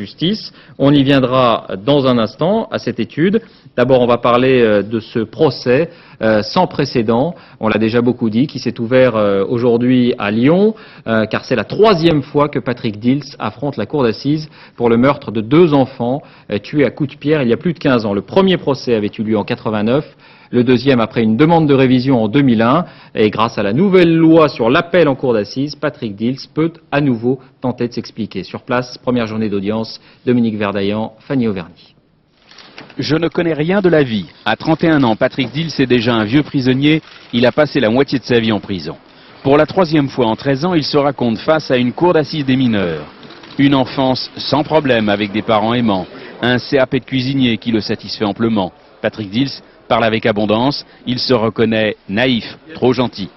justice. On y viendra dans un instant à cette étude. D'abord, on va parler de ce procès sans précédent, on l'a déjà beaucoup dit, qui s'est ouvert aujourd'hui à Lyon, car c'est la 3e fois que Patrick Dils affronte la cour d'assises pour le meurtre de 2 enfants tués à coups de pierre il y a plus de 15 ans. Le premier procès avait eu lieu en 89, le deuxième après une demande de révision en 2001, et grâce à la nouvelle loi sur l'appel en cour d'assises, Patrick Dils peut à nouveau tenter de s'expliquer. Sur place, première journée d'audience, Dominique Verdaillan, Fanny Auvergne. Je ne connais rien de la vie. À 31 ans, Patrick Dils est déjà un vieux prisonnier. Il a passé la moitié de sa vie en prison. Pour la 3e fois en 13 ans, il se raconte face à une cour d'assises des mineurs. Une enfance sans problème avec des parents aimants. Un CAP de cuisinier qui le satisfait amplement. Patrick Dils parle avec abondance. Il se reconnaît naïf, trop gentil.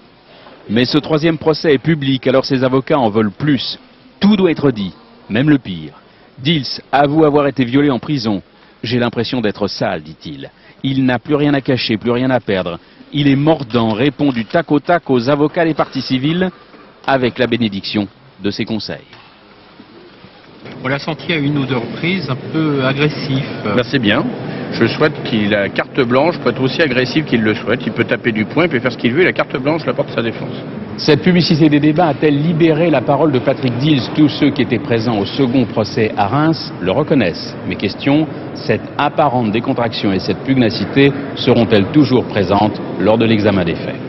Mais ce 3e procès est public, alors ses avocats en veulent plus. Tout doit être dit, même le pire. Dils avoue avoir été violé en prison. J'ai l'impression d'être sale, dit-il. Il n'a plus rien à cacher, plus rien à perdre. Il est mordant, répond du tac au tac aux avocats des parties civiles, avec la bénédiction de ses conseils. On l'a senti à une ou deux reprises un peu agressif. Ben, c'est bien. Je souhaite qu'il ait carte blanche pour être aussi agressif qu'il le souhaite. Il peut taper du poing, il peut faire ce qu'il veut, et la carte blanche l'apporte sa défense. Cette publicité des débats a-t-elle libéré la parole de Patrick Dils? Tous ceux qui étaient présents au second procès à Reims le reconnaissent. Mais question, cette apparente décontraction et cette pugnacité seront-elles toujours présentes lors de l'examen des faits?